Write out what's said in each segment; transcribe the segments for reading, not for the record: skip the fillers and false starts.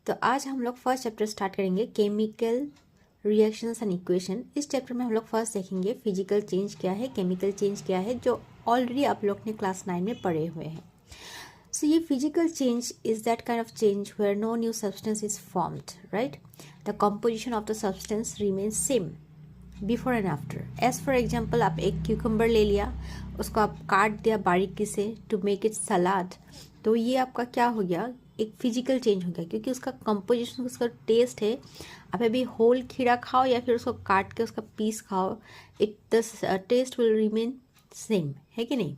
तो आज हम लोग फर्स्ट चैप्टर स्टार्ट करेंगे केमिकल रिएक्शंस एंड इक्वेशन। इस चैप्टर में हम लोग फर्स्ट देखेंगे फिजिकल चेंज क्या है, केमिकल चेंज क्या है, जो ऑलरेडी आप लोग ने क्लास 9 में पढ़े हुए हैं। सो ये physical change is that kind of change where no new substance is formed, right? The composition of the substance remains same before and after. As for example, आप एक क्यूकम्बर ले लिया, उसको आप काट दिया बारीकी से टू मेक इट सलाद, तो ये आपका क्या हो गया, एक फिजिकल चेंज हो गया, क्योंकि उसका कंपोजिशन, उसका टेस्ट है। आप अभी होल खीरा खाओ या फिर उसको काट के उसका पीस खाओ, it the taste will remain same, है कि नहीं?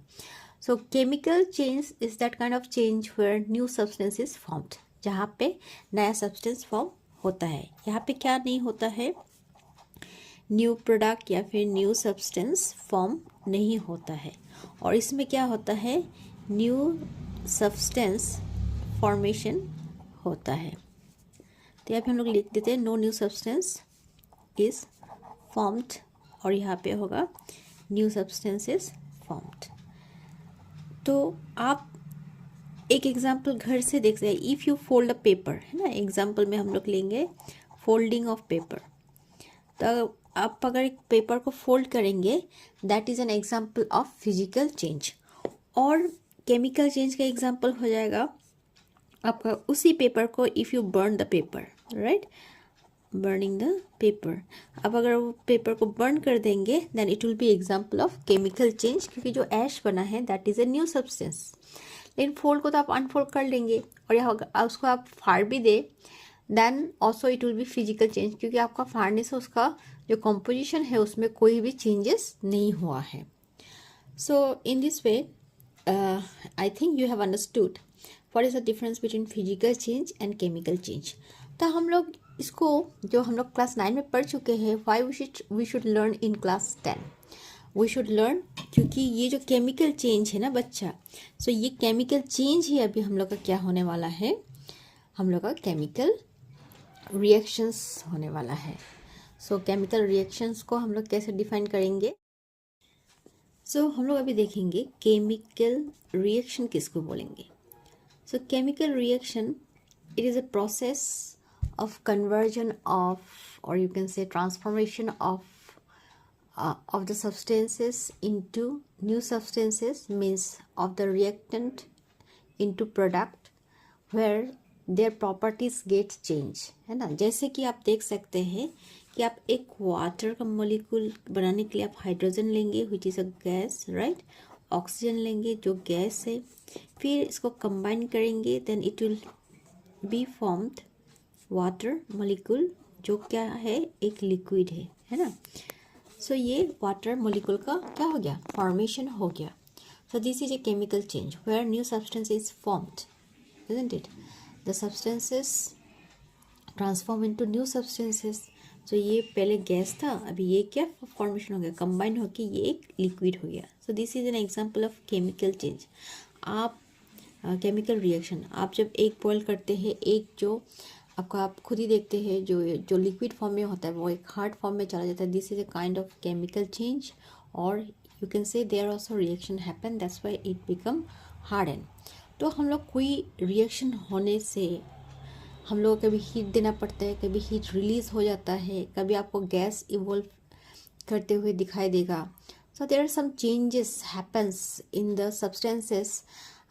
So chemical change is that kind of change where new substance is formed, जहाँ पे नया सब्सटेंस फॉर्म होता है। यहाँ पे क्या नहीं होता है, न्यू प्रोडक्ट या फिर न्यू सब्सटेंस फॉर्म नहीं होता है। और इसमें क्या होता है, न्यू सब्सटेंस फॉर्मेशन होता है। तो यहाँ पे हम लोग लिख देते हैं no new substance is formed, और यहाँ पे होगा न्यू सब्सटेंस इज फॉर्म्ड। तो आप एक एग्जाम्पल घर से देख सकते हैं। If you fold a paper, है ना, एग्जाम्पल में हम लोग लेंगे फोल्डिंग ऑफ पेपर। तो आप अगर एक पेपर को फोल्ड करेंगे, that is an example of physical change. और केमिकल चेंज का एग्जाम्पल हो जाएगा आपका उसी पेपर को, if you burn the paper, right, burning the paper. अब अगर वो पेपर को बर्न कर देंगे, then it will be example of chemical change, क्योंकि जो ऐश बना है that is a new substance. लेकिन फोल्ड को तो आप अनफोल्ड कर लेंगे, और यहाँ उसको आप फाड़ भी दे, then also it will be physical change, क्योंकि आपका फाड़ने से उसका जो कंपोजिशन है उसमें कोई भी चेंजेस नहीं हुआ है। So in this way I think you have understood what is the difference between physical change and chemical change. तो हम लोग इसको, जो हम लोग क्लास 9 में पढ़ चुके हैं, why we should learn in class 10। We should learn, क्योंकि ये जो केमिकल चेंज है ना बच्चा, सो ये केमिकल चेंज ही अभी हम लोग का क्या होने वाला है, हम लोग का केमिकल रिएक्शंस होने वाला है। सो केमिकल रिएक्शंस को हम लोग कैसे डिफाइन करेंगे? सो हम लोग अभी देखेंगे केमिकल रिएक्शन किसको बोलेंगे। सो chemical reaction, it is a process of conversion of, or you can say transformation of the substances into new substances, means of the reactant into product where their properties get change, है ना। जैसे कि आप देख सकते हैं कि आप एक वाटर का मॉलिक्यूल बनाने के लिए आप हाइड्रोजन लेंगे, which is a gas, right? Oxygen लेंगे जो गैस है, फिर इसको कंबाइन करेंगे, then it will be formed water molecule, जो क्या है, एक लिक्विड है ना। सो ये वाटर मॉलिक्यूल का क्या हो गया, फॉर्मेशन हो गया। So this is a chemical change where new substance is formed, isn't it? The substances transform into new substances. So ये पहले गैस था, अभी ये क्या फॉर्मेशन हो गया, कंबाइन होकर ये एक लिक्विड हो गया। So this is an example of chemical change. आप केमिकल रिएक्शन, आप जब एग बॉईल करते हैं, एग जो आपका आप खुद ही देखते हैं जो लिक्विड फॉर्म में होता है वो एक हार्ड फॉर्म में चला जाता है। This is a kind of chemical change, और you can say there also reaction happen, that's why it become harden. तो हम लोग कोई रिएक्शन होने से हम लोग कभी हीट देना पड़ता है, कभी हीट रिलीज हो जाता है, कभी आपको गैस इवॉल्व करते हुए दिखाई देगा। So there are some changes happens in the substances,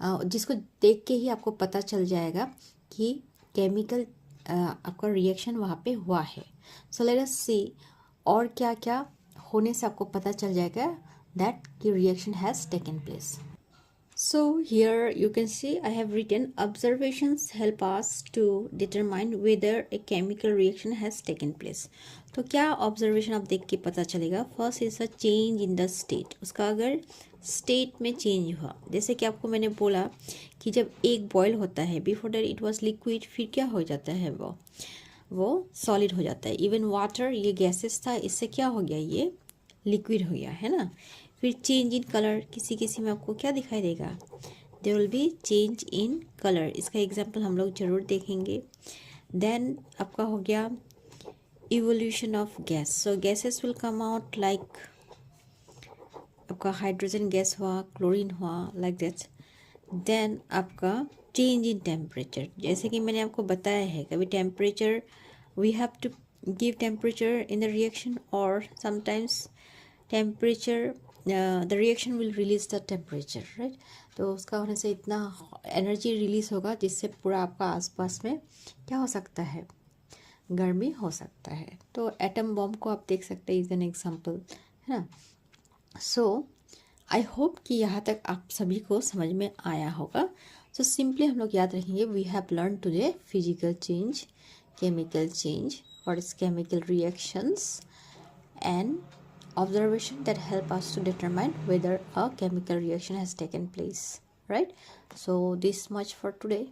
जिसको देख के ही आपको पता चल जाएगा कि केमिकल आपका रिएक्शन वहाँ पे हुआ है। सो लेट अस सी, और क्या क्या होने से आपको पता चल जाएगा दैट कि reaction has taken place. So here you can see I have written observations help us to determine whether a chemical reaction has taken place. तो क्या ऑब्जर्वेशन आप देख के पता चलेगा? First is a change in the state, उसका अगर state में चेंज हुआ, जैसे कि आपको मैंने बोला कि जब एग बॉयल होता है, before that it was liquid, फिर क्या हो जाता है, वो सॉलिड हो जाता है। इवन वाटर, ये गैसेस था, इससे क्या हो गया, ये लिक्विड हो गया, है ना। फिर चेंज इन कलर, किसी किसी में आपको क्या दिखाई देगा, there will be change in colour, इसका एग्जांपल हम लोग जरूर देखेंगे। देन आपका हो गया evolution of gas, so gases will come out like आपका हाइड्रोजन गैस हुआ, क्लोरीन हुआ, लाइक दैट। देन आपका चेंज इन टेम्परेचर, जैसे कि मैंने आपको बताया है कभी temperature we have to give temperature in the reaction, और sometimes temperature the reaction will release the temperature, right. तो उसका होने से इतना एनर्जी रिलीज होगा जिससे पूरा आपका आसपास में क्या हो सकता है, गर्मी हो सकता है। तो एटम बॉम्ब को आप देख सकते हैं, इज एन एग्जाम्पल, है ना। सो आई होप कि यहाँ तक आप सभी को समझ में आया होगा। सो सिंपली हम लोग याद रखेंगे, we have learn today physical change, chemical change और इस chemical reactions and observation that help us to determine whether a chemical reaction has taken place, right? So this much for today.